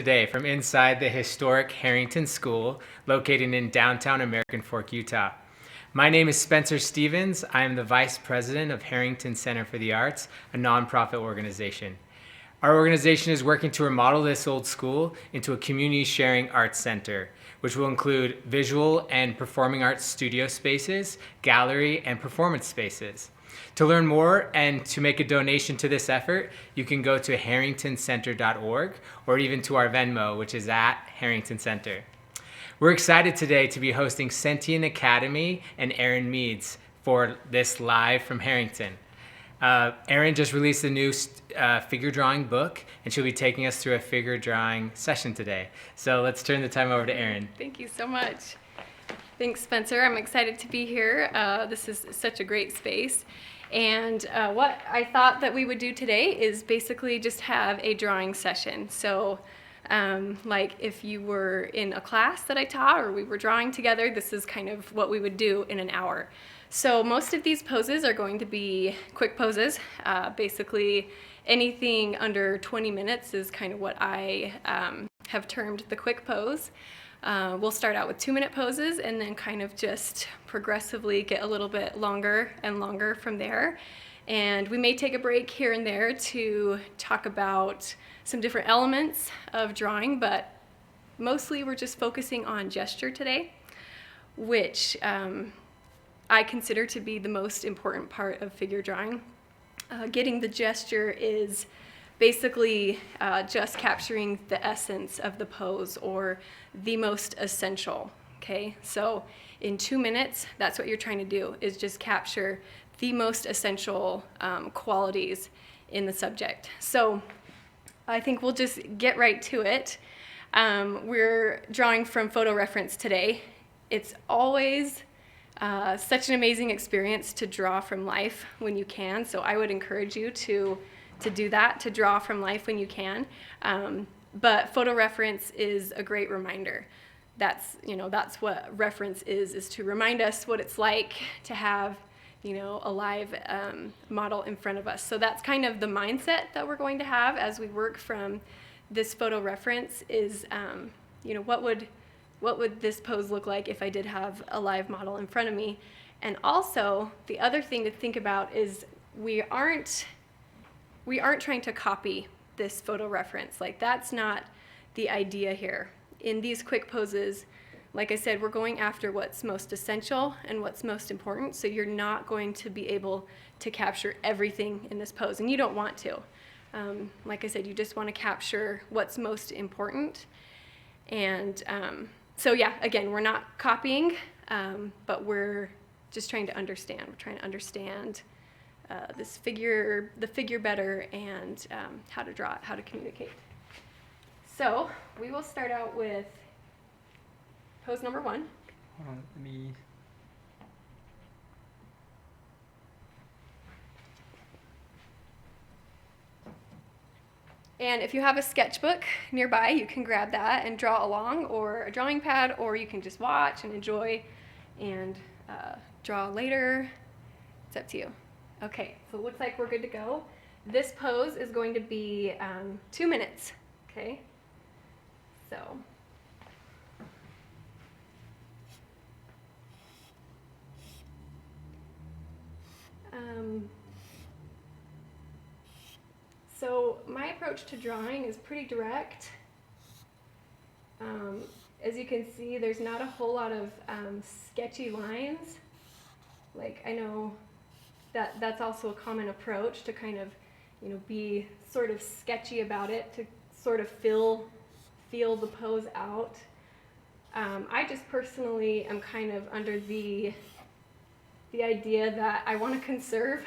Today from inside the historic Harrington School, located in downtown American Fork, Utah. My name is Spencer Stevens. I am the Vice President of Harrington Center for the Arts, a nonprofit organization. Our organization is working to remodel this old school into a community sharing arts center, which will include visual and performing arts studio spaces, gallery, and performance spaces. To learn more and to make a donation to this effort, you can go to harringtoncenter.org or even to our Venmo, which is at Harrington Center. We're excited today to be hosting Sentient Academy and Erin Meads for this live from Harrington. Erin just released a new figure drawing book, and she'll be taking us through a figure drawing session today. So let's turn the time over to Erin. Thank you so much. Thanks, Spencer. I'm excited to be here. This is such a great space. And what I thought that we would do today is basically just have a drawing session. So like if you were in a class that I taught or we were drawing together, this is kind of what we would do in an hour. So most of these poses are going to be quick poses. Basically anything under 20 minutes is kind of what I have termed the quick pose. We'll start out with 2-minute poses and then kind of just progressively get a little bit longer and longer from there. And we may take a break here and there to talk about some different elements of drawing, but mostly we're just focusing on gesture today, which I consider to be the most important part of figure drawing. Getting the gesture is basically just capturing the essence of the pose or the most essential, okay? So in 2 minutes, that's what you're trying to do, is just capture the most essential qualities in the subject. So I think we'll just get right to it. We're drawing from photo reference today. It's always such an amazing experience to draw from life when you can, so I would encourage you to do that, to draw from life when you can. But photo reference is a great reminder. That's what reference is to remind us what it's like to have, a live model in front of us. So that's kind of the mindset that we're going to have as we work from this photo reference is, what would this pose look like if I did have a live model in front of me? And also, the other thing to think about is we aren't trying to copy this photo reference. Like, that's not the idea here. In these quick poses, like I said, we're going after what's most essential and what's most important, so you're not going to be able to capture everything in this pose, and you don't want to. Like I said, you just want to capture what's most important. And so yeah, again, we're not copying, but we're just trying to understand. We're trying to understand the figure better, and how to draw it, how to communicate. So we will start out with pose number 1. Hold on, let me. And if you have a sketchbook nearby, you can grab that and draw along, or a drawing pad, or you can just watch and enjoy and draw later. It's up to you. Okay, so it looks like we're good to go. This pose is going to be 2 minutes, okay? So. So my approach to drawing is pretty direct. As you can see, there's not a whole lot of sketchy lines. Like, I know that's also a common approach to kind of, be sort of sketchy about it, to sort of feel the pose out. I just personally am kind of under the idea that I want to conserve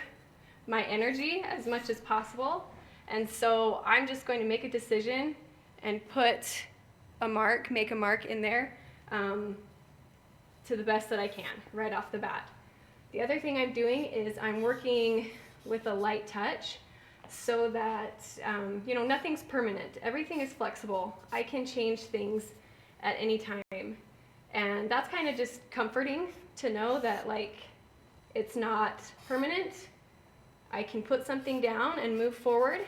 my energy as much as possible. And so I'm just going to make a decision and make a mark in there to the best that I can right off the bat. The other thing I'm doing is I'm working with a light touch so that, nothing's permanent. Everything is flexible. I can change things at any time. And that's kind of just comforting to know that, like, it's not permanent. I can put something down and move forward.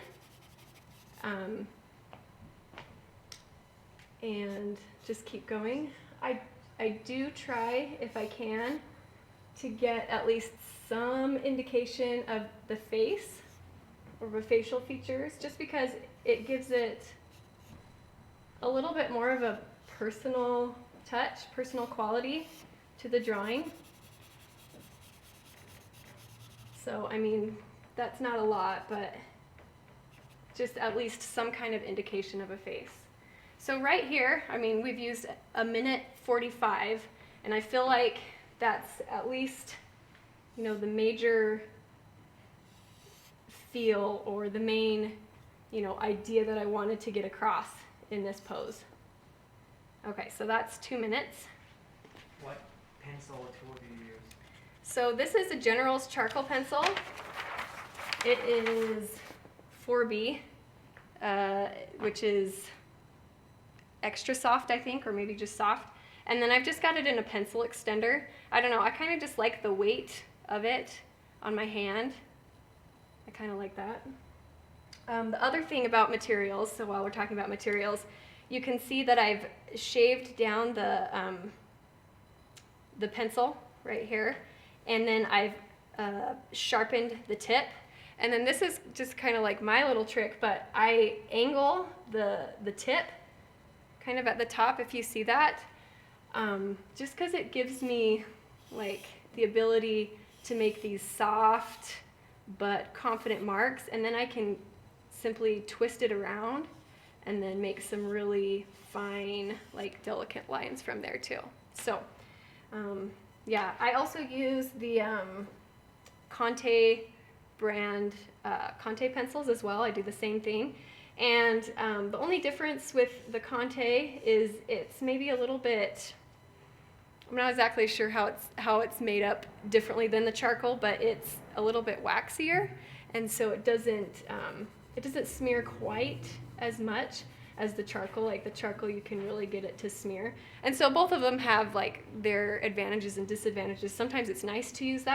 and just keep going. I do try, if I can, to get at least some indication of the face or the facial features, just because it gives it a little bit more of a personal touch, personal quality to the drawing. So, I mean, that's not a lot, but just at least some kind of indication of a face. So right here, I mean, we've used 1:45, and I feel like that's at least, you know, the major feel or the main, you know, idea that I wanted to get across in this pose. Okay, so that's 2 minutes. What pencil or tool do you use? So this is a General's charcoal pencil. It is 4B, which is extra soft, I think, or maybe just soft. And then I've just got it in a pencil extender. I don't know, I kind of just like the weight of it on my hand. I kind of like that. The other thing about materials, so while we're talking about materials, you can see that I've shaved down the pencil right here, and then I've sharpened the tip. And then this is just kind of like my little trick, but I angle the tip kind of at the top, if you see that, just because it gives me like the ability to make these soft but confident marks, and then I can simply twist it around and then make some really fine, like delicate lines from there too. So yeah, I also use the Conte brand Conte pencils as well. I do the same thing. And the only difference with the Conte is it's maybe a little bit, I'm not exactly sure how it's made up differently than the charcoal, but it's a little bit waxier, and so it doesn't smear quite as much as the charcoal. Like the charcoal, you can really get it to smear. And so both of them have like their advantages and disadvantages. Sometimes it's nice to use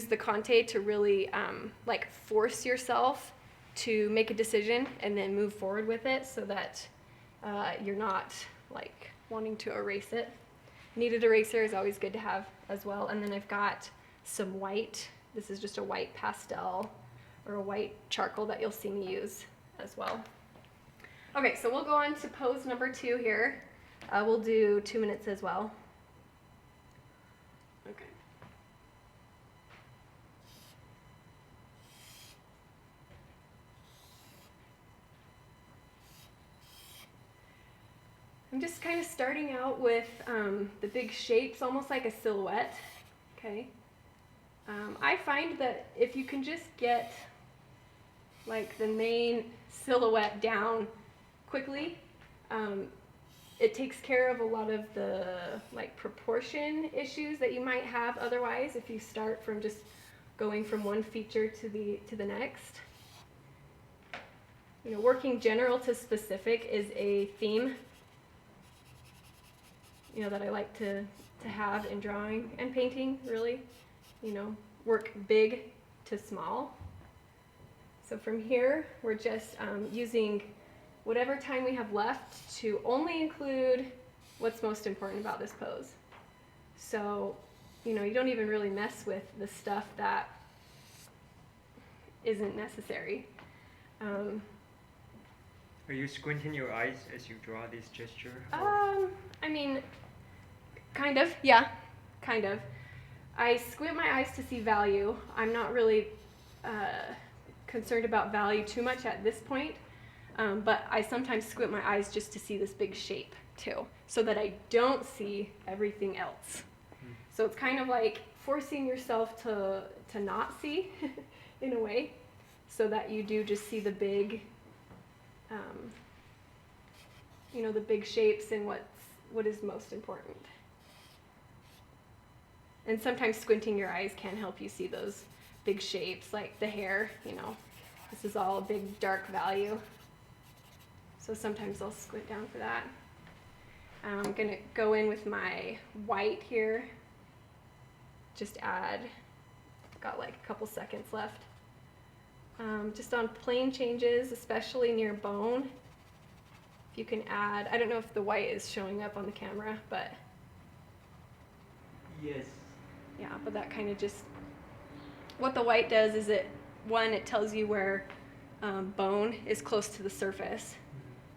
the Conte to really like force yourself to make a decision and then move forward with it, so that you're not like wanting to erase it. Kneaded eraser is always good to have as well. And then I've got some white. This is just a white pastel or a white charcoal that you'll see me use as well. Okay, so we'll go on to pose number 2 here. We'll do 2 minutes as well. Okay. I'm just kind of starting out with the big shapes, almost like a silhouette, okay? I find that if you can just get like the main silhouette down quickly, it takes care of a lot of the like proportion issues that you might have otherwise if you start from just going from one feature to the next. You know, working general to specific is a theme, you know, that I like to have in drawing and painting, really. You know, work big to small. So from here, we're just using whatever time we have left to only include what's most important about this pose. So, you know, you don't even really mess with the stuff that isn't necessary. Are you squinting your eyes as you draw this gesture? I mean, kind of, yeah, kind of. I squint my eyes to see value. I'm not really concerned about value too much at this point, but I sometimes squint my eyes just to see this big shape too, so that I don't see everything else. So it's kind of like forcing yourself to not see in a way, so that you do just see the big, you know, the big shapes and what is most important. And sometimes squinting your eyes can help you see those big shapes, like the hair, you know. This is all a big dark value. So sometimes I'll squint down for that. I'm gonna go in with my white here. Just add, got like a couple seconds left. Just on plane changes, especially near bone, If you can add, I don't know if the white is showing up on the camera, but Yes. yeah, but that kind of just, what the white does is it tells you where bone is close to the surface.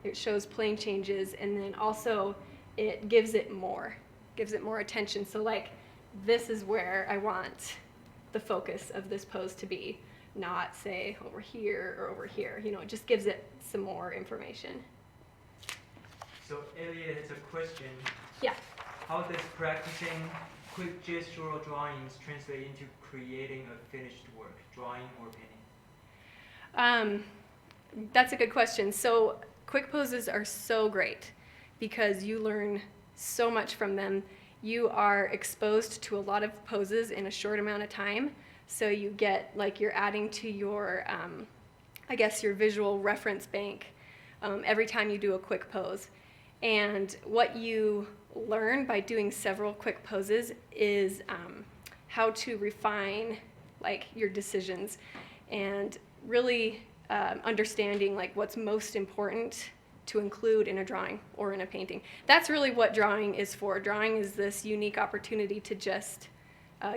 It shows plane changes, and then also it gives it more attention. So like, this is where I want the focus of this pose to be, not say over here or over here. You know, it just gives it some more information. So Elliot has a question. Yeah. How does practicing quick gestural drawings translate into creating a finished work, drawing or painting? That's a good question. So quick poses are so great because you learn so much from them. You are exposed to a lot of poses in a short amount of time. So you get, like, you're adding to your, I guess, your visual reference bank every time you do a quick pose. And what you learn by doing several quick poses is how to refine, like, your decisions and really understanding, like, what's most important to include in a drawing or in a painting. That's really what drawing is for. Drawing is this unique opportunity to just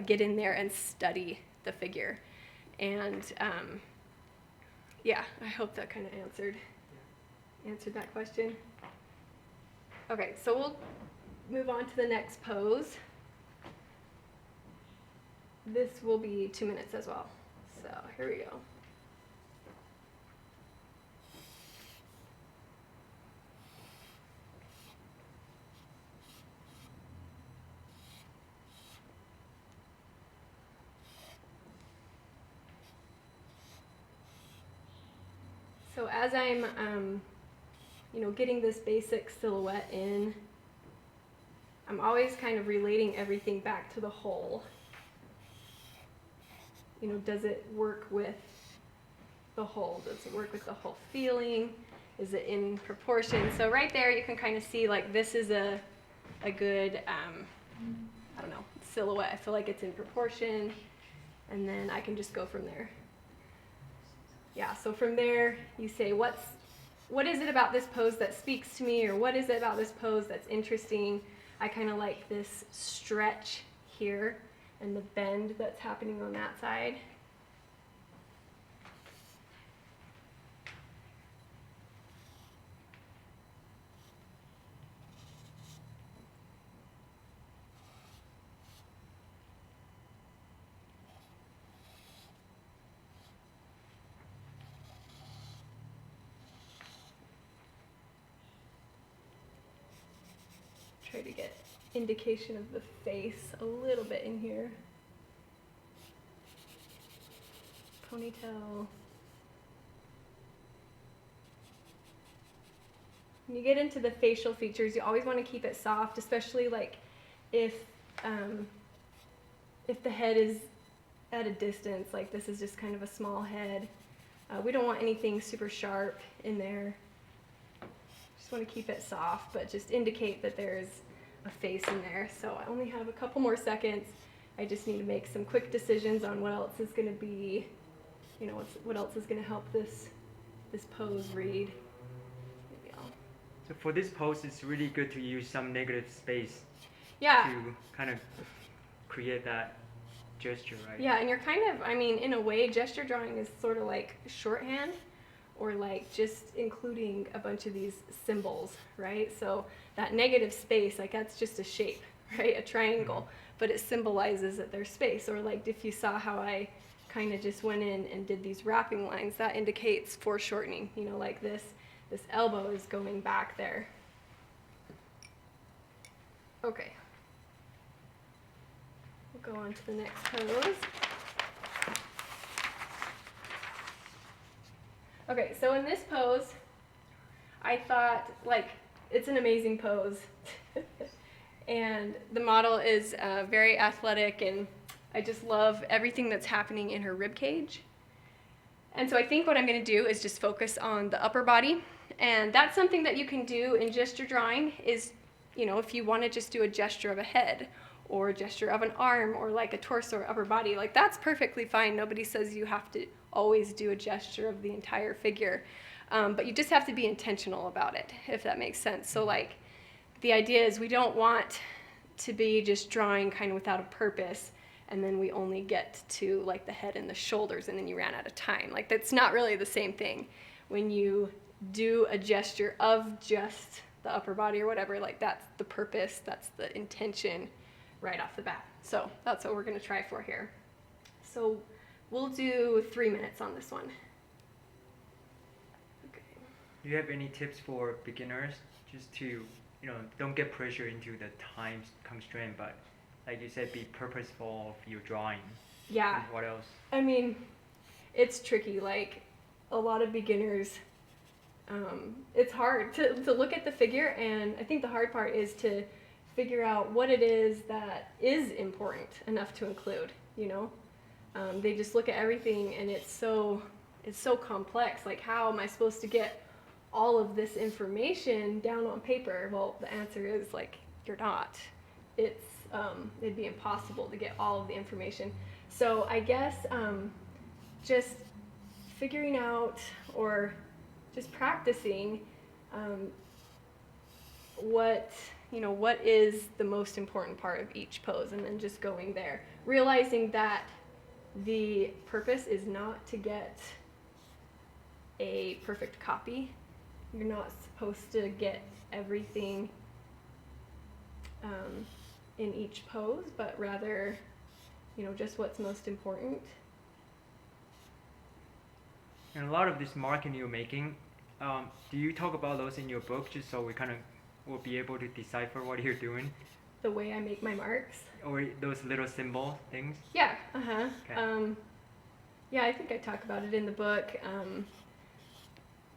get in there and study the figure. And yeah, I hope that kind of answered that question. Okay, so we'll move on to the next pose. This will be 2 minutes as well. So here we go. So as I'm, getting this basic silhouette in, I'm always kind of relating everything back to the whole. Does it work with the whole? Does it work with the whole feeling? Is it in proportion? So right there you can kind of see, like, this is a good, silhouette. I feel like it's in proportion, and then I can just go from there. Yeah, so from there you say, what is it about this pose that speaks to me, or what is it about this pose that's interesting? I kind of like this stretch here and the bend that's happening on that side. Try to get indication of the face a little bit in here. Ponytail. When you get into the facial features, you always want to keep it soft, especially like if the head is at a distance, like this is just kind of a small head. We don't want anything super sharp in there. Just want to keep it soft, but just indicate that there's a face in there. So I only have a couple more seconds. I just need to make some quick decisions on what else is going to be, what else is going to help this pose read. Maybe I'll... So for this pose, it's really good to use some negative space. Yeah. To kind of create that gesture, right? Yeah, and you're kind of, in a way, gesture drawing is sort of like shorthand, or like just including a bunch of these symbols, right? So that negative space, like, that's just a shape, right? A triangle, but it symbolizes that there's space. Or like if you saw how I kind of just went in and did these wrapping lines, that indicates foreshortening, like this elbow is going back there. Okay. We'll go on to the next pose. Okay, so in this pose, I thought, like, it's an amazing pose. And the model is very athletic, and I just love everything that's happening in her rib cage. And so I think what I'm going to do is just focus on the upper body. And that's something that you can do in gesture drawing is, if you want to just do a gesture of a head or a gesture of an arm or like a torso or upper body, like, that's perfectly fine. Nobody says you have to always do a gesture of the entire figure. But you just have to be intentional about it, if that makes sense. So like, the idea is we don't want to be just drawing kind of without a purpose, and then we only get to like the head and the shoulders, and then you ran out of time. Like, that's not really the same thing. When you do a gesture of just the upper body or whatever, like that's the purpose, that's the intention right off the bat. So that's what we're going to try for here. So we'll do 3 minutes on this one. Okay. Do you have any tips for beginners just to, don't get pressure into the time constraint, but like you said, be purposeful of your drawing? Yeah. And what else? I mean, it's tricky. Like, a lot of beginners, it's hard to look at the figure, and I think the hard part is to figure out what it is that is important enough to include, They just look at everything, and it's so complex. Like, how am I supposed to get all of this information down on paper? Well, the answer is, like, you're not. It'd be impossible to get all of the information. So I guess just figuring out, or just practicing what is the most important part of each pose, and then just going there, realizing that the purpose is not to get a perfect copy. You're not supposed to get everything in each pose, but rather, just what's most important. And a lot of this marking you're making, do you talk about those in your book, just so we kind of will be able to decipher what you're doing? The way I make my marks? Or those little symbol things? Yeah, uh-huh. Okay. Yeah, I think I talk about it in the book.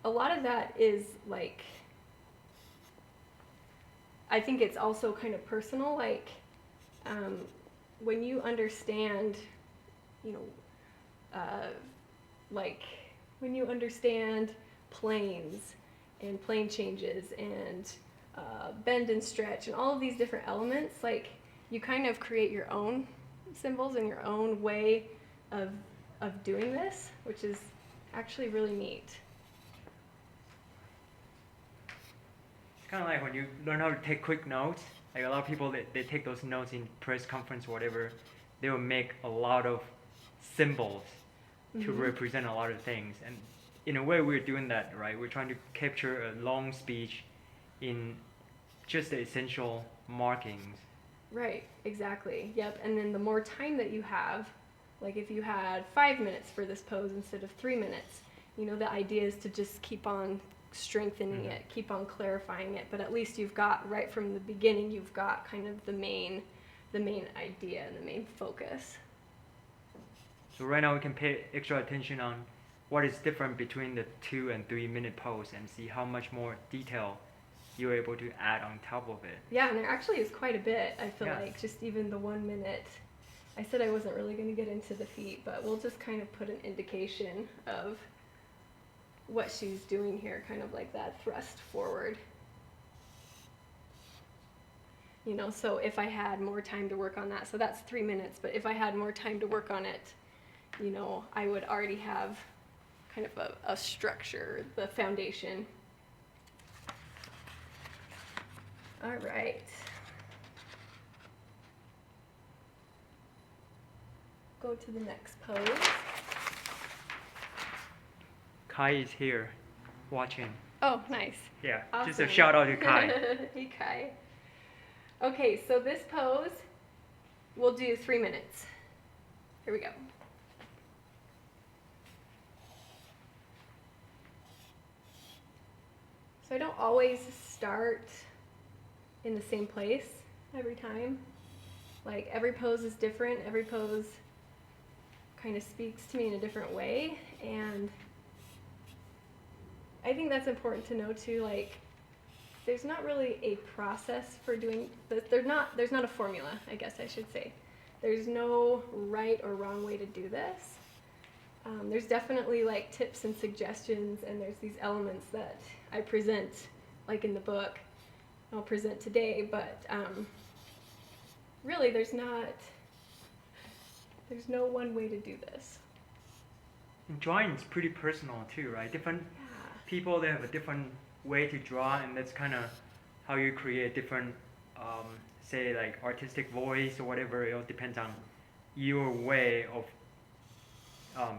A lot of that is like, I think it's also kind of personal. Like, when you understand, when you understand planes and plane changes and bend and stretch and all of these different elements, like, you kind of create your own symbols and your own way of doing this, which is actually really neat. It's kind of like when you learn how to take quick notes. Like, a lot of people, they take those notes in press conference or whatever. They will make a lot of symbols to represent a lot of things. And in a way, we're doing that, right? We're trying to capture a long speech in just the essential markings. Right, exactly. Yep. And then the more time that you have, like if you had 5 minutes for this pose instead of 3 minutes, the idea is to just keep on strengthening it, keep on clarifying it, but at least you've got, right from the beginning, you've got kind of the main idea and the main focus. So right now we can pay extra attention on what is different between the 2 and 3 minute pose and see how much more detail you're able to add on top of it. Yeah, and there actually is quite a bit, I feel Yeah. like, just even the 1 minute. I said I wasn't really going to get into the feet, but we'll just kind of put an indication of what she's doing here, kind of like that thrust forward. So if I had more time to work on that, so that's 3 minutes, but if I had more time to work on it, I would already have kind of a structure, the foundation. All right. Go to the next pose. Kai is here watching. Oh, nice. Yeah, Awesome. just a shout out to Kai. Hey, Kai. Okay, so this pose, we'll do 3 minutes. Here we go. So I don't always start in the same place every time. Like, every pose is different. Every pose kind of speaks to me in a different way, and I think that's important to know too. Like, there's not really a process for doing this. There's not a formula, I guess I should say. There's no right or wrong way to do this. There's definitely like tips and suggestions, and there's these elements that I present, like in the book, I'll present today, but really there's no one way to do this. And drawing is pretty personal too, right? Different people that have a different way to draw, and that's kind of how you create different, say like artistic voice or whatever. It all depends on your way of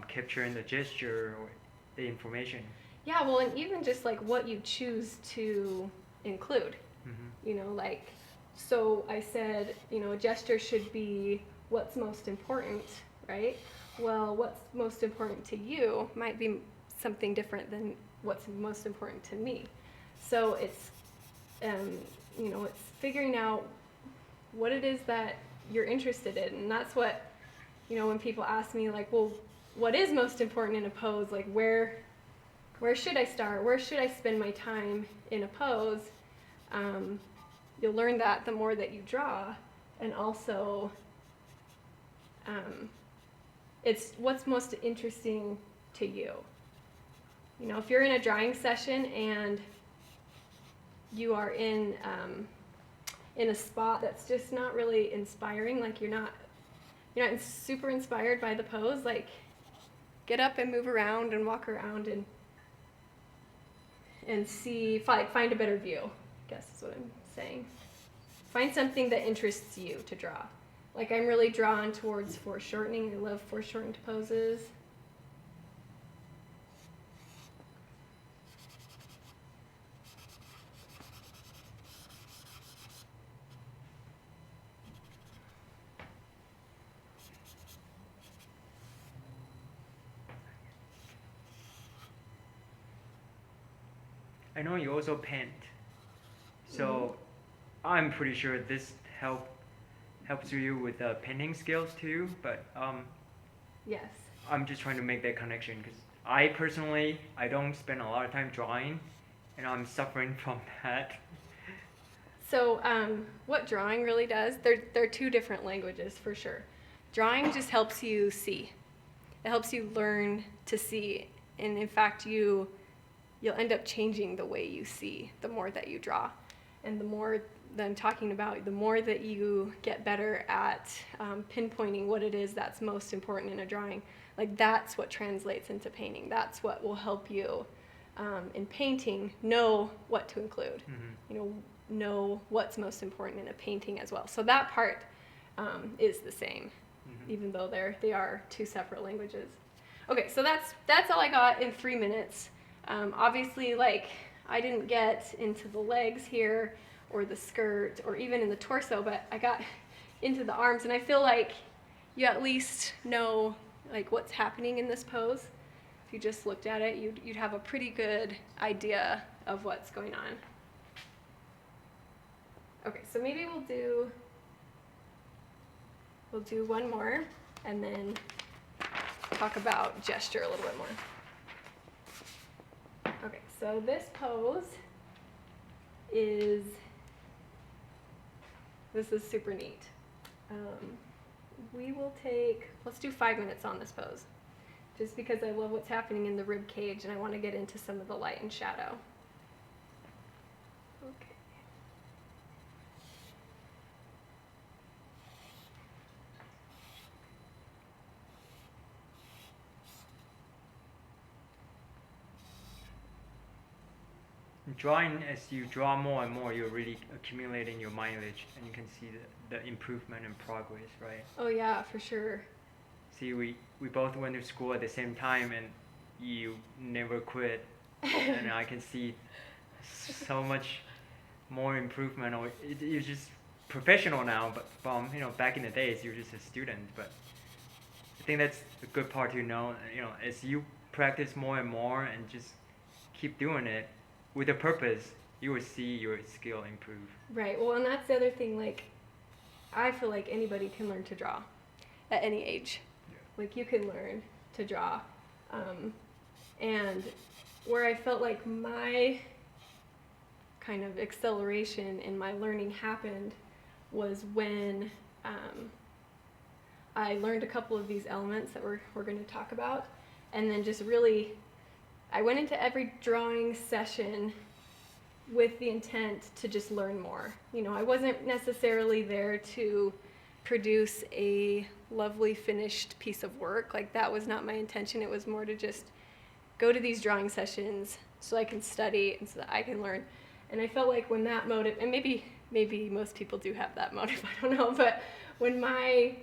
capturing the gesture or the information. Yeah, well, and even just like what you choose to include, Mm-hmm. you know, like, so I said, you know, a gesture should be what's most important, right? Well, what's most important to you might be something different than what's most important to me. So it's, you know, it's figuring out what it is that you're interested in. And that's what, you know, when people ask me like, well, what is most important in a pose? Like where should I start? Where should I spend my time in a pose? You'll learn that the more that you draw, and also it's what's most interesting to you. You know, if you're in a drawing session and you are in a spot that's just not really inspiring, like you're not super inspired by the pose, like get up and move around and walk around and see, find a better view, I guess is what I'm saying. Find something that interests you to draw. Like I'm really drawn towards foreshortening. I love foreshortened poses. I know you also paint, so I'm pretty sure this helps you with painting skills too. But Yes. I'm just trying to make that connection because I personally I don't spend a lot of time drawing, and I'm suffering from that. So what drawing really does, they're two different languages for sure. Drawing just helps you see. It helps you learn to see, and in fact you'll end up changing the way you see the more that you draw. And the more that I'm talking about, the more that you get better at pinpointing what it is that's most important in a drawing. Like that's what translates into painting. That's what will help you in painting know what to include. You know what's most important in a painting as well. So that part is the same, even though they are two separate languages. Okay, so that's all I got in 3 minutes. Obviously, like, I didn't get into the legs here or the skirt or even in the torso, but I got into the arms, and I feel like you at least know like what's happening in this pose. If you just looked at it, you'd have a pretty good idea of what's going on. Okay, so maybe we'll do one more and then talk about gesture a little bit more. Okay, so this pose is super neat. Let's do 5 minutes on this pose, just because I love what's happening in the rib cage and I want to get into some of the light and shadow. Okay. Drawing, as you draw more and more, you're really accumulating your mileage, and you can see the improvement and progress, right? Oh yeah, for sure. See, we both went to school at the same time, and you never quit, and I can see so much more improvement. Or you're just professional now, but back in the days, you're just a student. But I think that's the good part to know. As you practice more and more, and just keep doing it with a purpose, you will see your skill improve. Right. Well, and that's the other thing. Like, I feel like anybody can learn to draw at any age. Yeah. Like, you can learn to draw. And where I felt like my kind of acceleration in my learning happened was when I learned a couple of these elements that we're going to talk about, and then just really I went into every drawing session with the intent to just learn more. I wasn't necessarily there to produce a lovely finished piece of work. Like, that was not my intention. It was more to just go to these drawing sessions, so I can study and so that I can learn. And I felt like when that motive, and maybe most people do have that motive, I don't know, but when my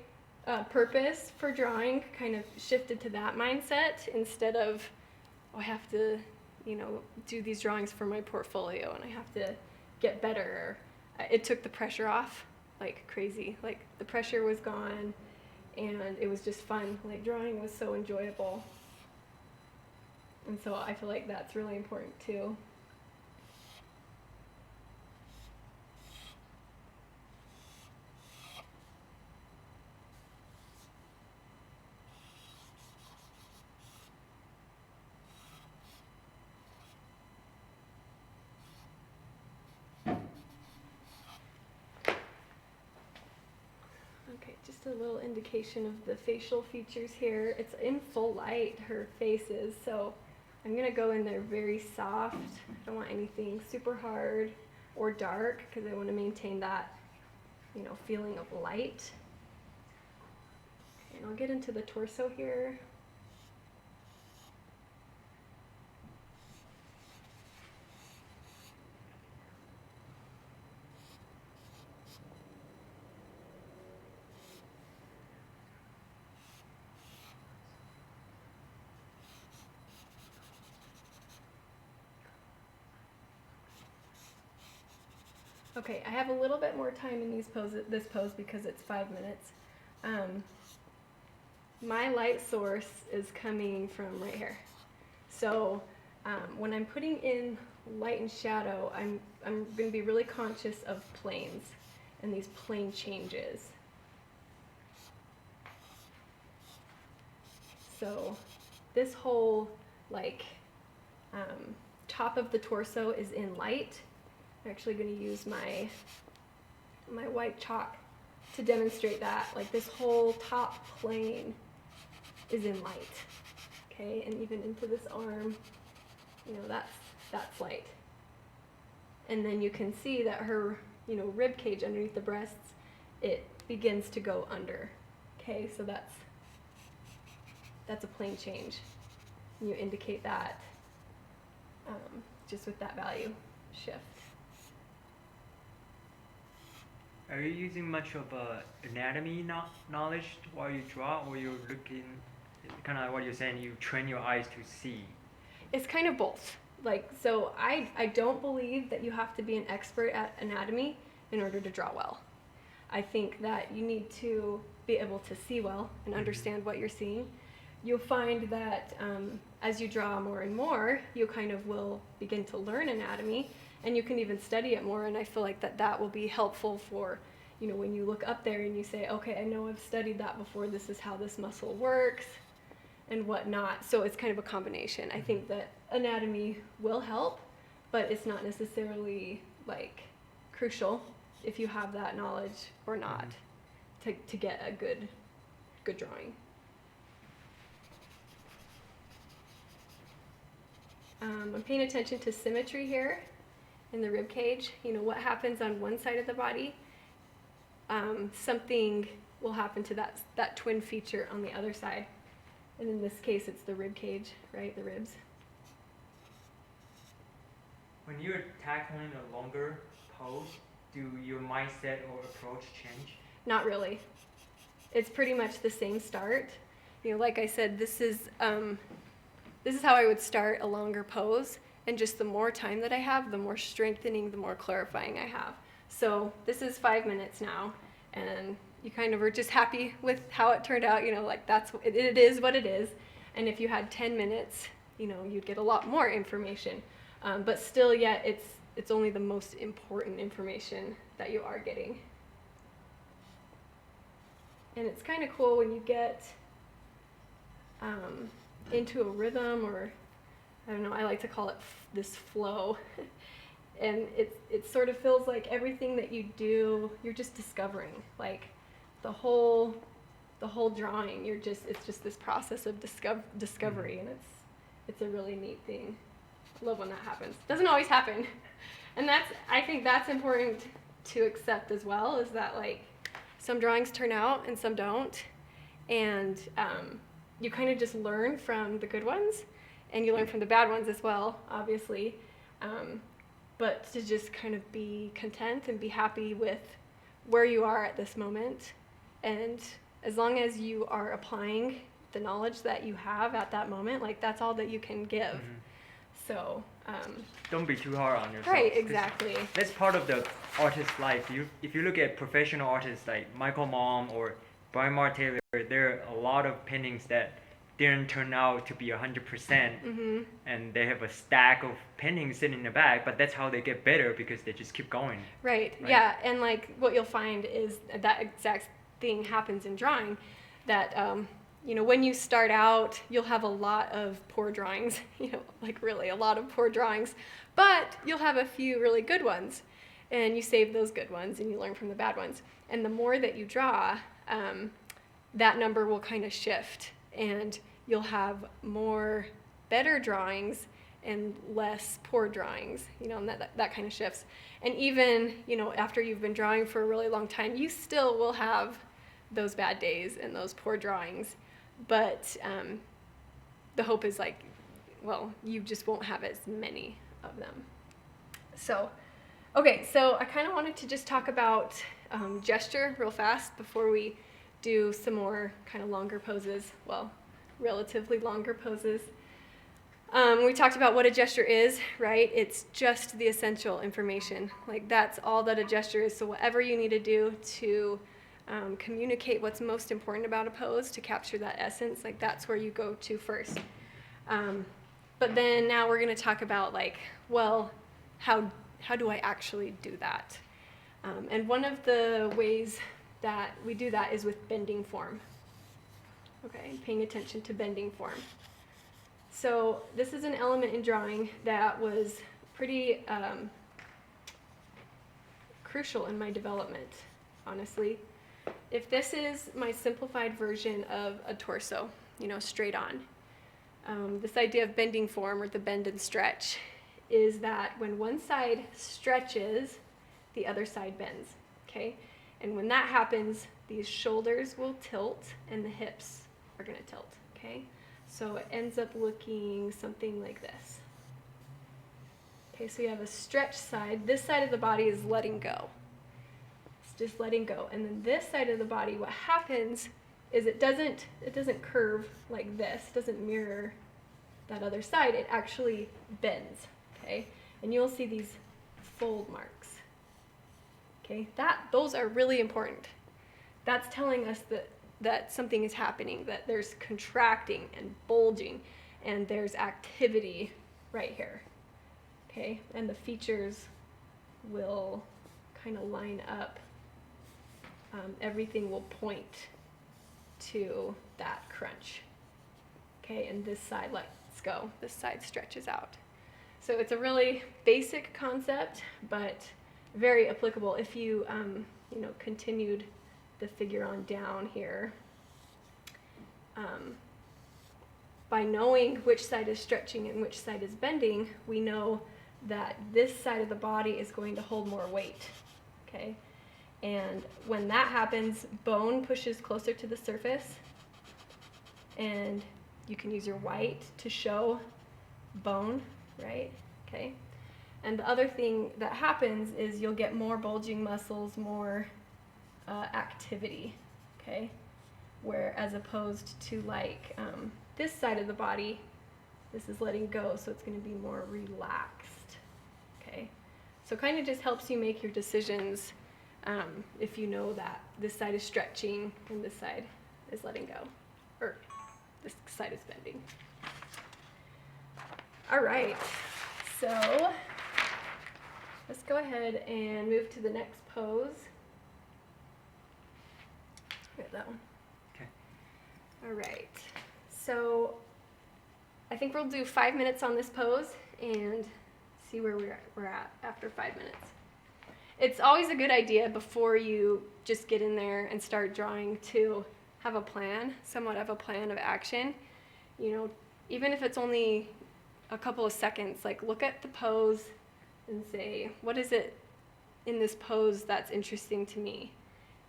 purpose for drawing kind of shifted to that mindset instead of, oh, I have to, do these drawings for my portfolio and I have to get better, it took the pressure off like crazy. Like the pressure was gone and it was just fun. Like drawing was so enjoyable. And so I feel like that's really important too. Okay, just a little indication of the facial features here. It's in full light, her face is, so I'm gonna go in there very soft. I don't want anything super hard or dark because I want to maintain that, feeling of light. And I'll get into the torso here. Okay, I have a little bit more time in this pose because it's 5 minutes. My light source is coming from right here. So when I'm putting in light and shadow, I'm going to be really conscious of planes and these plane changes. So this whole top of the torso is in light. I'm actually going to use my white chalk to demonstrate that. Like this whole top plane is in light, okay? And even into this arm, that's light. And then you can see that her, rib cage underneath the breasts, it begins to go under, okay? So that's a plane change. And you indicate that just with that value shift. Are you using much of anatomy knowledge while you draw, or you're looking, kind of like what you're saying, you train your eyes to see? It's kind of both. So I don't believe that you have to be an expert at anatomy in order to draw well. I think that you need to be able to see well and understand what you're seeing. You'll find that as you draw more and more, you kind of will begin to learn anatomy, and you can even study it more, and I feel like that will be helpful for, when you look up there and you say, okay, I know I've studied that before, this is how this muscle works, and whatnot. So it's kind of a combination. I think that anatomy will help, but it's not necessarily, crucial if you have that knowledge or not to get a good drawing. I'm paying attention to symmetry here in the rib cage. What happens on one side of the body, something will happen to that twin feature on the other side. And in this case, it's the rib cage, right? The ribs. When you're tackling a longer pose, do your mindset or approach change? Not really. It's pretty much the same start. Like I said, this is how I would start a longer pose, and just the more time that I have, the more strengthening, the more clarifying I have. So this is 5 minutes now, and you kind of are just happy with how it turned out, it is what it is. And if you had 10 minutes, you'd get a lot more information. But still yet, it's only the most important information that you are getting. And it's kind of cool when you get into a rhythm, or I don't know, I like to call it this flow. And it sort of feels like everything that you do, you're just discovering. Like the whole drawing, it's just this process of discovery, and it's a really neat thing. I love when that happens. Doesn't always happen. And I think that's important to accept as well, is that some drawings turn out and some don't. And you kind of just learn from the good ones, and you learn from the bad ones as well, obviously. But to just kind of be content and be happy with where you are at this moment. And as long as you are applying the knowledge that you have at that moment, like that's all that you can give. So don't be too hard on yourself. right, exactly. That's part of the artist's life. If you look at professional artists like Michael Malm or Brian Mar Taylor, there are a lot of paintings that didn't turn out to be 100%, and they have a stack of paintings sitting in the back, but that's how they get better, because they just keep going. Right. Yeah, and like what you'll find is that exact thing happens in drawing, that you know, when you start out, you'll have a lot of poor drawings, you know, like really a lot of poor drawings, but you'll have a few really good ones, and you save those good ones and you learn from the bad ones. And the more that you draw, that number will kind of shift, and you'll have more better drawings and less poor drawings, you know, and that kind of shifts. And even, you know, after you've been drawing for a really long time, you still will have those bad days and those poor drawings. But the hope is like, well, you just won't have as many of them. So, okay, so I kind of wanted to just talk about gesture real fast before we do some more kind of longer poses, well, relatively longer poses. We talked about what a gesture is, right? It's just the essential information. Like that's all that a gesture is. So whatever you need to do to communicate what's most important about a pose, to capture that essence, like that's where you go to first. But then now we're going to talk about like, well, how do I actually do that? And one of the ways that we do that is with bending form. Okay, paying attention to bending form. So this is an element in drawing that was pretty crucial in my development, honestly. If this is my simplified version of a torso, you know, straight on, this idea of bending form, or the bend and stretch, is that when one side stretches, the other side bends, okay? And when that happens, these shoulders will tilt and the hips are going to tilt, okay? So it ends up looking something like this. Okay, so you have a stretch side. This side of the body is letting go. It's just letting go. And then this side of the body, what happens is it doesn't curve like this. It doesn't mirror that other side. It actually bends, okay? And you'll see these fold marks. Okay, those are really important. That's telling us that something is happening, that there's contracting and bulging, and there's activity right here. Okay, and the features will kind of line up. Everything will point to that crunch. Okay, and this side lets go. This side stretches out. So it's a really basic concept, but very applicable if you, you know, continued the figure on down here. By knowing which side is stretching and which side is bending, we know that this side of the body is going to hold more weight, okay? And when that happens, bone pushes closer to the surface, and you can use your white to show bone, right? Okay. And the other thing that happens is you'll get more bulging muscles, more activity, okay? Where as opposed to like this side of the body, this is letting go, so it's going to be more relaxed, okay? So kind of just helps you make your decisions if you know that this side is stretching and this side is letting go, or this side is bending. All right, so let's go ahead and move to the next pose. Get that one. Okay. All right, so I think we'll do 5 minutes on this pose and see where we're at after 5 minutes. It's always a good idea before you just get in there and start drawing to have a plan, somewhat of a plan of action. You know, even if it's only a couple of seconds, like look at the pose and say, what is it in this pose that's interesting to me?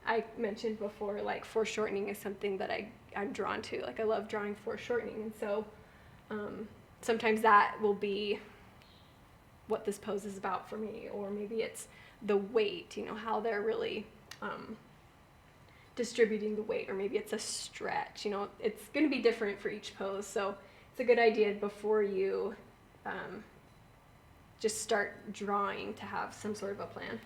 I mentioned before, like foreshortening is something that I'm drawn to. Like I love drawing foreshortening, and so sometimes that will be what this pose is about for me, or maybe it's the weight, how they're really distributing the weight, or maybe it's a stretch. It's going to be different for each pose, so it's a good idea before you just start drawing to have some sort of a plan.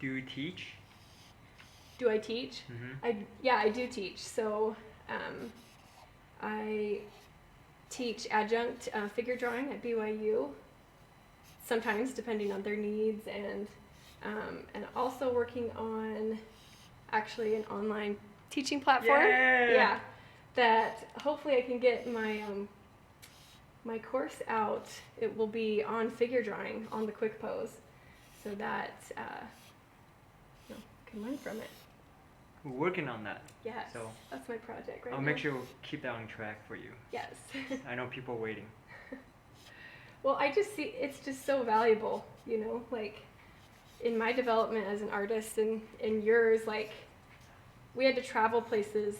Do you teach? Do I teach? Mm-hmm. I do teach. So I teach adjunct figure drawing at BYU, sometimes depending on their needs, and also working on actually an online teaching platform. Yeah, that hopefully I can get my my course out. It will be on figure drawing on the quick pose, so that you can learn from it. We're working on that. Yes, So that's my project right now. I'll make sure we'll keep that on track for you. Yes. I know people are waiting. Well, I just see it's just so valuable, like in my development as an artist, and in yours, like we had to travel places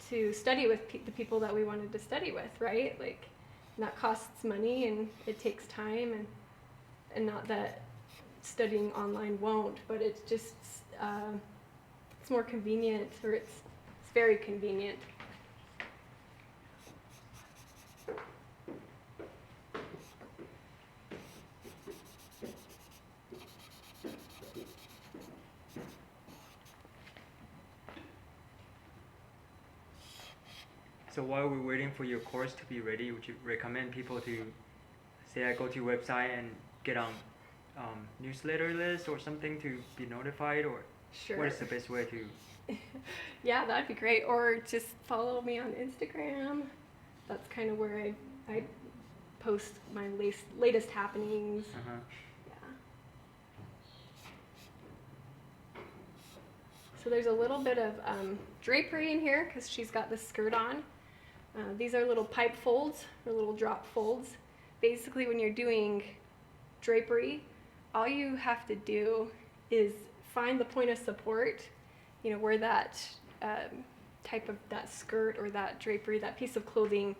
to study with the people that we wanted to study with, right? Like, and that costs money and it takes time, and not that studying online won't, but it's just it's more convenient, or it's very convenient. So while we're waiting for your course to be ready, would you recommend people to, say, I go to your website and get on newsletter list or something to be notified, or Sure. what is the best way to? Yeah, that'd be great. Or just follow me on Instagram. That's kind of where I post my latest happenings. Uh-huh. Yeah. So there's a little bit of drapery in here because she's got this skirt on. These are little pipe folds, or little drop folds. Basically, when you're doing drapery, all you have to do is find the point of support, where that type of that skirt or that drapery, that piece of clothing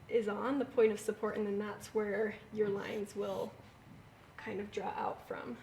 is on, the point of support, and then that's where your lines will kind of draw out from.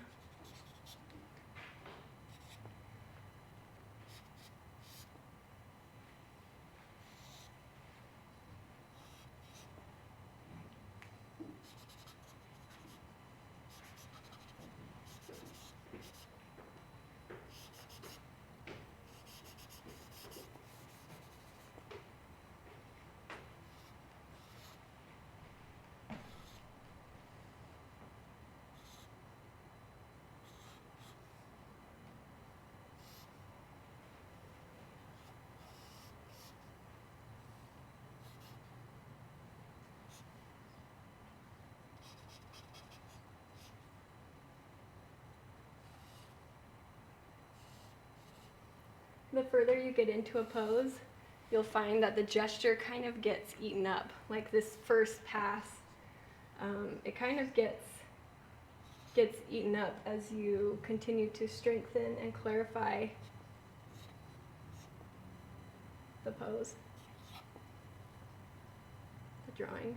The further you get into a pose, you'll find that the gesture kind of gets eaten up. Like this first pass, it kind of gets eaten up as you continue to strengthen and clarify the pose, the drawing.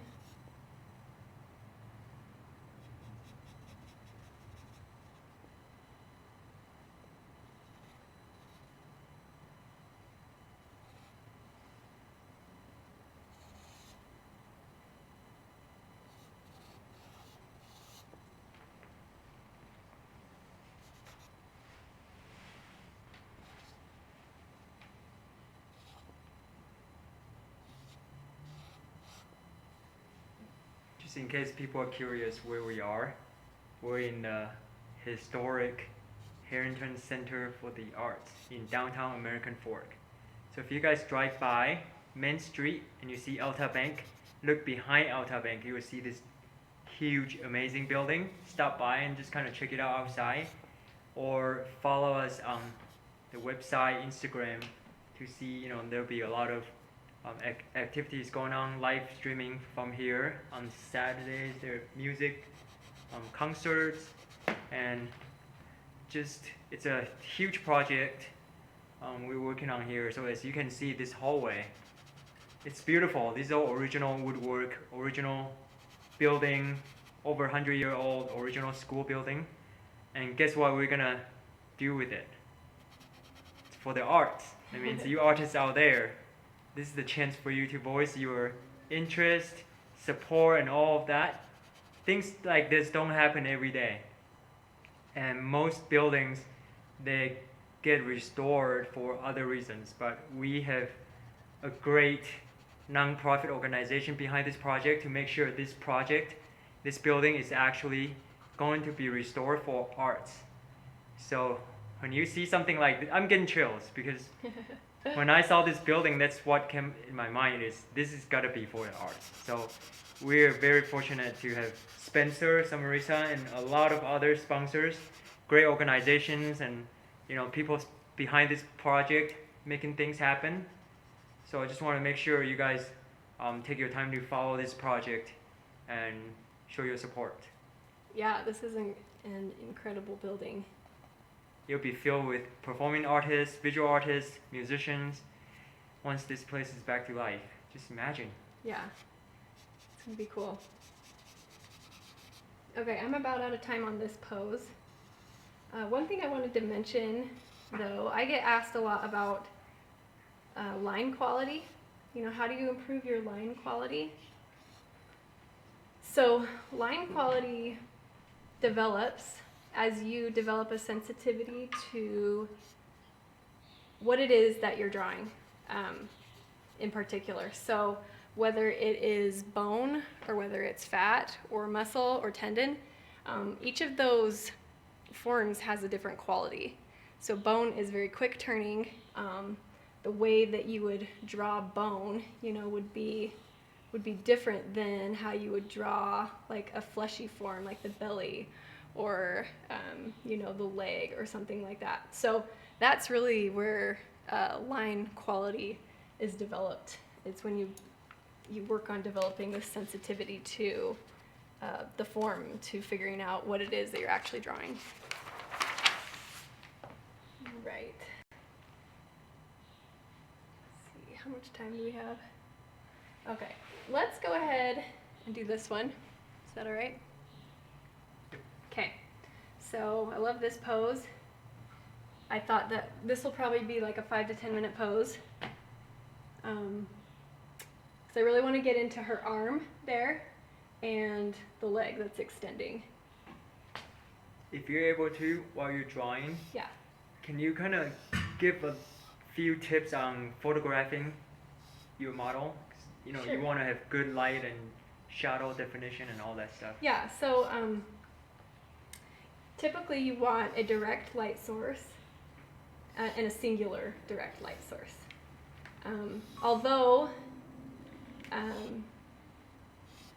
Just in case people are curious where we are, we're in the historic Harrington Center for the Arts in downtown American Fork. So if you guys drive by Main Street and you see Alta Bank, look behind Alta Bank, you will see this huge, amazing building. Stop by and just kind of check it out outside, or follow us on the website, Instagram, to see, there'll be a lot of activities going on, live streaming from here. On Saturdays, there are music, concerts, and just, it's a huge project. we're working on here. So as you can see, this hallway, it's beautiful. These are all original woodwork, original building, over 100-year-old original school building. And guess what we're gonna do with it? It's for the arts. That means you artists out there, this is the chance for you to voice your interest, support, and all of that. Things like this don't happen every day. And most buildings, they get restored for other reasons. But we have a great non-profit organization behind this project to make sure this project, this building is actually going to be restored for arts. So when you see something like this, I'm getting chills because when I saw this building, that's what came in my mind is this is gotta be for the arts. So we're very fortunate to have Spencer, Samarisa, and a lot of other sponsors, great organizations, and people behind this project making things happen. So I just want to make sure you guys take your time to follow this project and show your support. Yeah, this is an incredible building. It'll be filled with performing artists, visual artists, musicians, once this place is back to life. Just imagine. Yeah, it's gonna be cool. Okay, I'm about out of time on this pose. One thing I wanted to mention, though, I get asked a lot about line quality. How do you improve your line quality? So line quality develops as you develop a sensitivity to what it is that you're drawing in particular. So whether it is bone or whether it's fat or muscle or tendon, each of those forms has a different quality. So bone is very quick turning. The way that you would draw bone, would be different than how you would draw like a fleshy form like the belly or the leg or something like that. So that's really where line quality is developed. It's when you work on developing this sensitivity to the form, to figuring out what it is that you're actually drawing. Right. Let's see, how much time do we have? Okay, let's go ahead and do this one. Is that all right? Okay, so I love this pose. I thought that this will probably be like a 5 to 10 minute pose. So I really want to get into her arm there and the leg that's extending. If you're able to, while you're drawing, Yeah. can you kind of give a few tips on photographing your model? Sure. You want to have good light and shadow definition and all that stuff. Yeah, so typically you want a direct light source and a singular direct light source. Although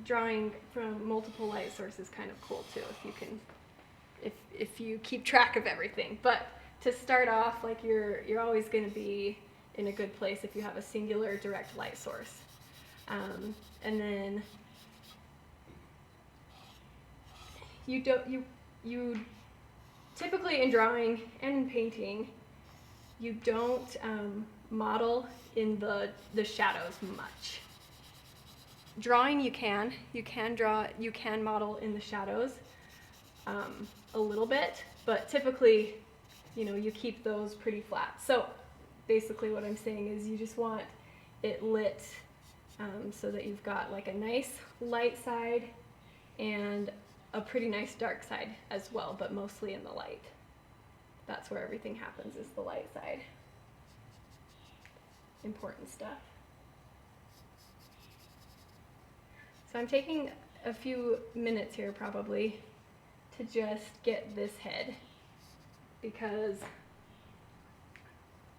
drawing from multiple light sources is kind of cool too if you keep track of everything. But to start off, like you're always going to be in a good place if you have a singular direct light source. And then you typically in drawing and in painting, you don't model in the shadows much. Drawing you can model in the shadows a little bit, but typically you keep those pretty flat. So basically what I'm saying is you just want it lit so that you've got like a nice light side and a pretty nice dark side as well, but mostly in the light. That's where everything happens, is the light side. Important stuff. So I'm taking a few minutes here probably to just get this head, because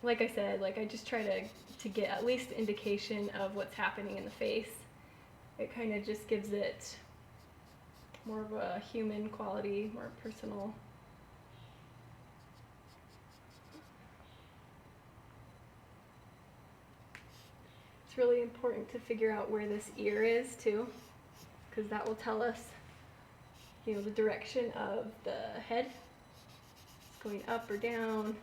like I said, I just try to get at least indication of what's happening in the face. It kind of just gives it more of a human quality, more personal. It's really important to figure out where this ear is too, because that will tell us, the direction of the head. It's going up or down.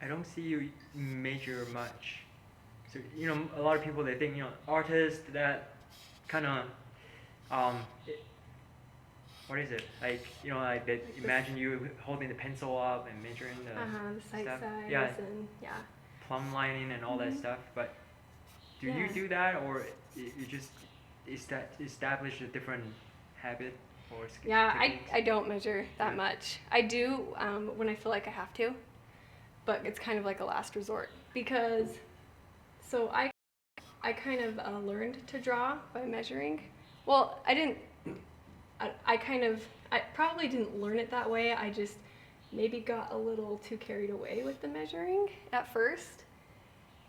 I don't see you measure much. So a lot of people they think artists that kind of what is it like like they imagine you holding the pencil up and measuring The sight stuff. size Yeah, and plumb lining and all that stuff. But do you Yeah. do that, or you just establish a different habit or Yeah, techniques? I don't measure that Yeah. much. I do when I feel like I have to, but it's kind of like a last resort because so I kind of learned to draw by measuring. Well, I didn't. I probably didn't learn it that way. I just maybe got a little too carried away with the measuring at first,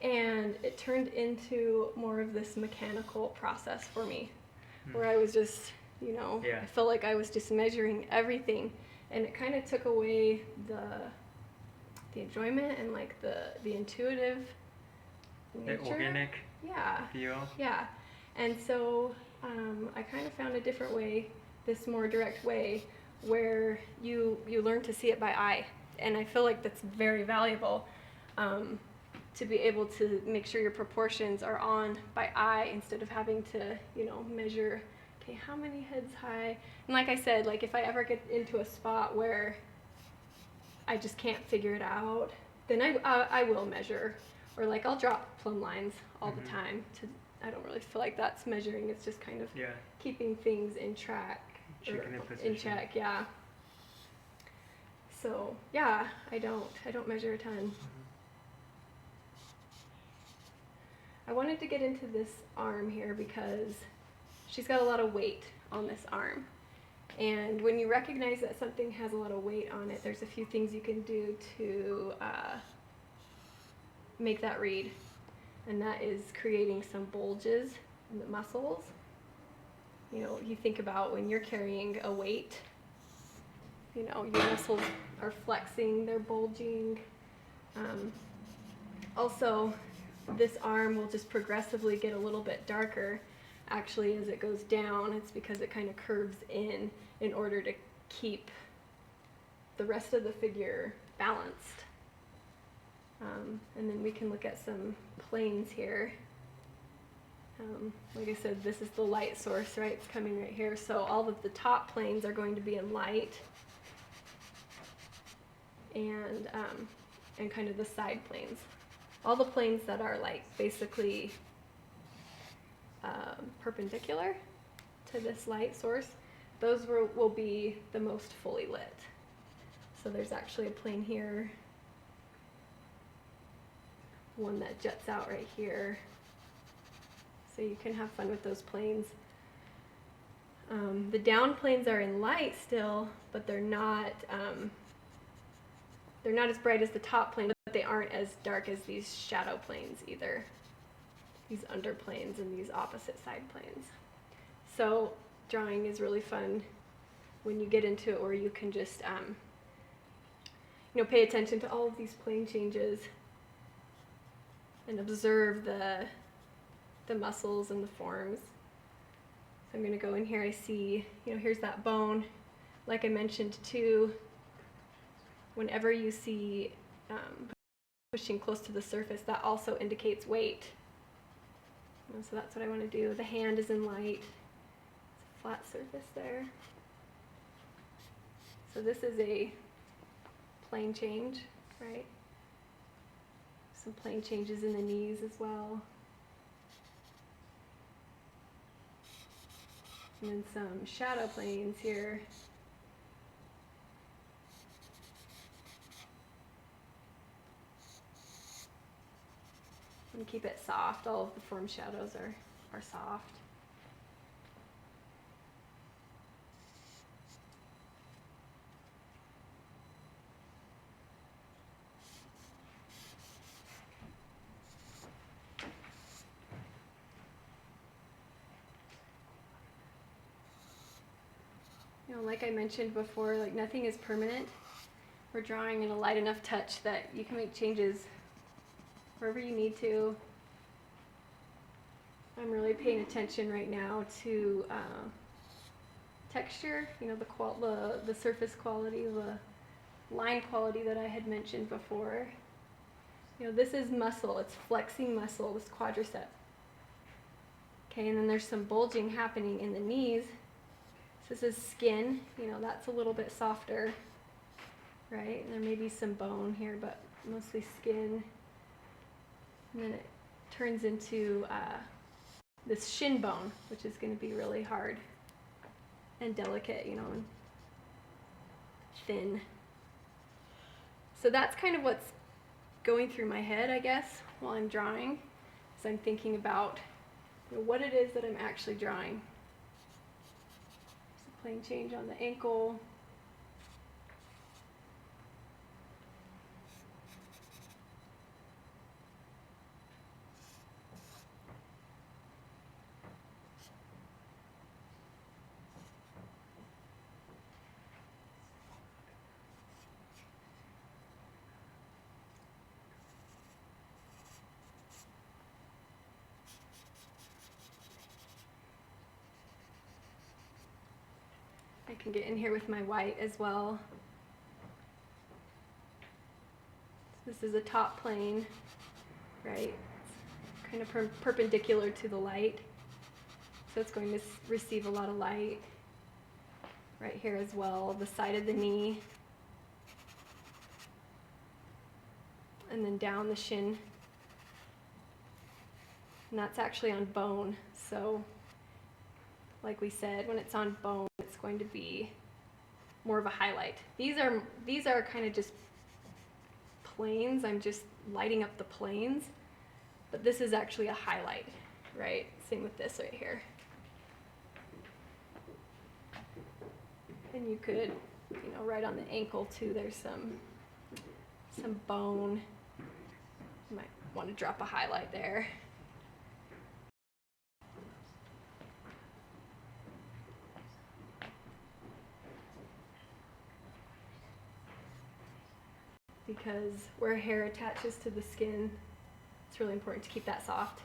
and it turned into more of this mechanical process for me, where I was just Yeah. I felt like I was just measuring everything, and it kind of took away the enjoyment and like the intuitive The nature. organic Yeah. feel. Yeah. And so I kind of found a different way, this more direct way, where you learn to see it by eye. And I feel like that's very valuable to be able to make sure your proportions are on by eye instead of having to, measure, okay, how many heads high? And like I said, like if I ever get into a spot where I just can't figure it out, then I will measure. Or like I'll drop plumb lines all the time. I don't really feel like that's measuring. It's just kind of Yeah. keeping things in track. Checking the In position. check, yeah. So yeah, I don't measure a ton. I wanted to get into this arm here because she's got a lot of weight on this arm. And when you recognize that something has a lot of weight on it, there's a few things you can do to make that read. And that is creating some bulges in the muscles. You think about when you're carrying a weight, your muscles are flexing, they're bulging. Also, this arm will just progressively get a little bit darker. Actually, as it goes down, it's because it kind of curves in order to keep the rest of the figure balanced. And then we can look at some planes here. Like I said, this is the light source, right? It's coming right here. So all of the top planes are going to be in light, and kind of the side planes. All the planes that are like basically perpendicular to this light source, those will be the most fully lit. So there's actually a plane here, one that juts out right here. So you can have fun with those planes. The down planes are in light still, but they're not as bright as the top plane, but they aren't as dark as these shadow planes either. These underplanes and these opposite side planes. So drawing is really fun when you get into it, where you can just pay attention to all of these plane changes and observe the muscles and the forms. So I'm going to go in here. I see, here's that bone. Like I mentioned too, whenever you see pushing close to the surface, that also indicates weight. So that's what I want to do. The hand is in light. It's a flat surface there. So this is a plane change, right? Some plane changes in the knees as well. And then some shadow planes here. And keep it soft. All of the form shadows are soft. Like I mentioned before, like nothing is permanent. We're drawing in a light enough touch that you can make changes wherever you need to. I'm really paying attention right now to texture, the surface quality, the line quality that I had mentioned before. This is muscle. It's flexing muscle, this quadricep. Okay, and then there's some bulging happening in the knees. This is skin. That's a little bit softer, right? And there may be some bone here, but mostly skin. And then it turns into this shin bone, which is going to be really hard and delicate, and thin. So that's kind of what's going through my head, I guess, while I'm drawing. So I'm thinking about what it is that I'm actually drawing. There's a plane change on the ankle. I can get in here with my white as well. So this is a top plane, right? It's kind of perpendicular to the light. So it's going to receive a lot of light. Right here as well, the side of the knee. And then down the shin. And that's actually on bone. So like we said, when it's on bone, it's going to be more of a highlight. These are kind of just planes. I'm just lighting up the planes, but this is actually a highlight, right? Same with this right here. And you could, right on the ankle too, there's some bone. You might want to drop a highlight there. Because where hair attaches to the skin, it's really important to keep that soft.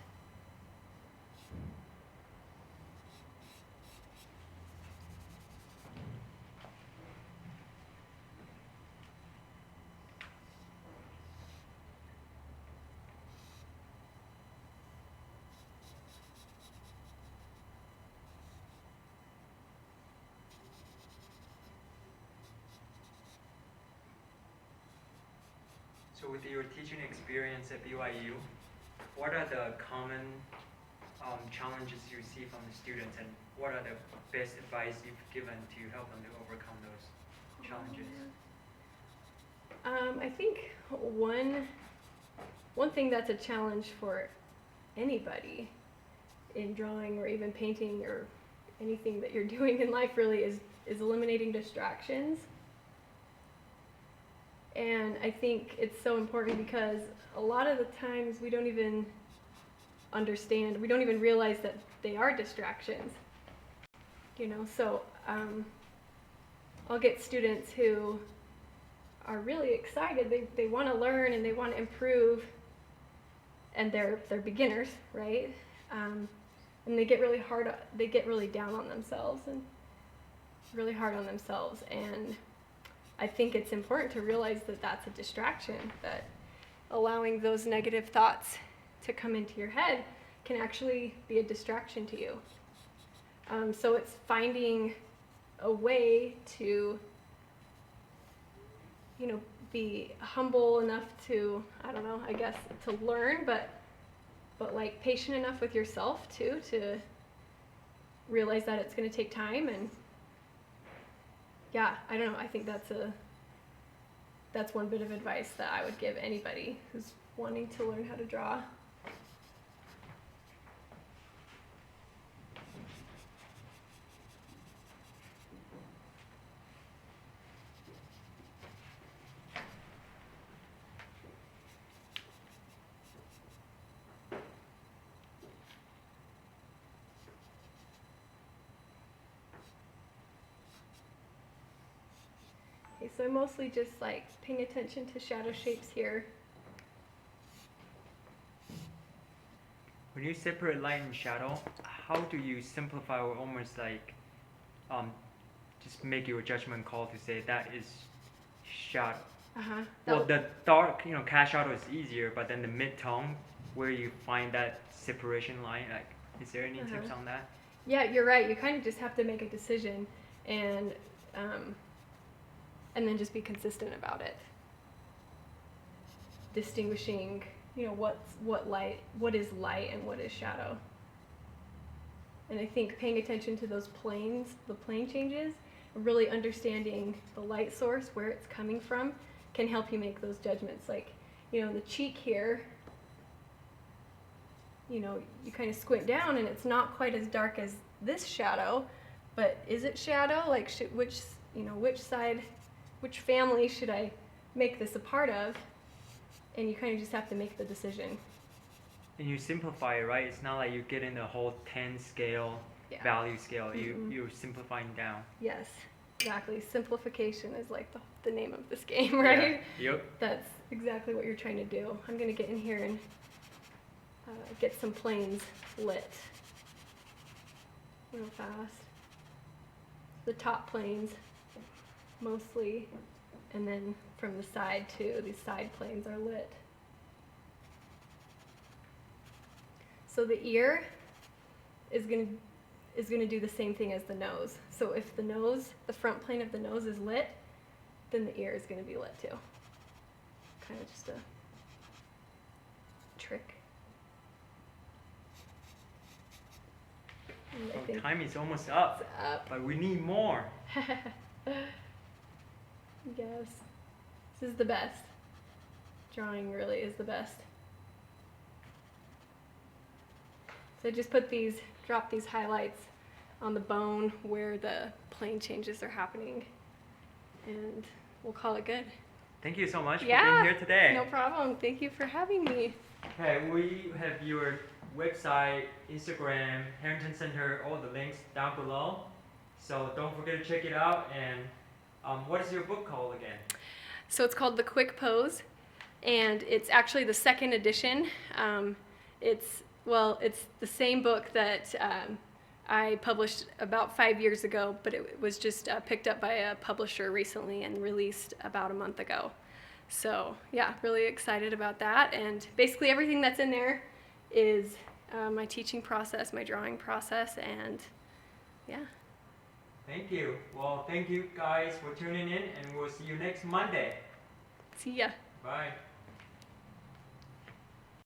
So with your teaching experience at BYU, what are the common challenges you see from the students, and what are the best advice you've given to help them to overcome those challenges? I think one thing that's a challenge for anybody in drawing or even painting or anything that you're doing in life really is eliminating distractions. And I think it's so important because a lot of the times we don't even understand, we don't even realize that they are distractions. So I'll get students who are really excited, they want to learn and they want to improve, and they're beginners, right? And they get really down on themselves and really hard on themselves. And I think it's important to realize that that's a distraction, that allowing those negative thoughts to come into your head can actually be a distraction to you. So it's finding a way to, be humble enough to, to learn, but like patient enough with yourself too, to realize that it's going to take time. And I think that's one bit of advice that I would give anybody who's wanting to learn how to draw. Okay, so I'm mostly just like paying attention to shadow shapes here. When you separate light and shadow, how do you simplify or almost like just make your judgment call to say that is Uh-huh. Well, the dark, cash shadow is easier, but then the mid-tone, where you find that separation line, like, is there any tips on that? Yeah, you're right. You kind of just have to make a decision and then just be consistent about it. Distinguishing, what is light and what is shadow. And I think paying attention to those planes, the plane changes, really understanding the light source, where it's coming from, can help you make those judgments. Like, the cheek here, you kind of squint down and it's not quite as dark as this shadow, but is it shadow? Like, which side, which family should I make this a part of? And you kind of just have to make the decision. And you simplify it, right? It's not like you get in the whole 10 scale, value scale. You're simplifying down. Yes, exactly. Simplification is like the name of this game, right? Yeah. Yep. That's exactly what you're trying to do. I'm going to get in here and get some planes lit real fast. The top planes mostly, and then from the side too, these side planes are lit. So the ear is going to do the same thing as the nose. So if the front plane of the nose is lit, then the ear is going to be lit too. Kind of just a trick. So time is almost up, but we need more. Yes. This is the best. Drawing really is the best. So just drop these highlights on the bone where the plane changes are happening, and we'll call it good. Thank you so much for being here today. No problem. Thank you for having me. Okay, we have your website, Instagram, Harrington Center, all the links down below. So don't forget to check it out. And what is your book called again? So it's called The Quick Pose, and it's actually the second edition. It's the same book that I published about 5 years ago, but it was just picked up by a publisher recently and released about a month ago. So yeah, really excited about that. And basically everything that's in there is my teaching process, my drawing process, and yeah. Thank you. Well, thank you guys for tuning in, and we'll see you next Monday. See ya. Bye.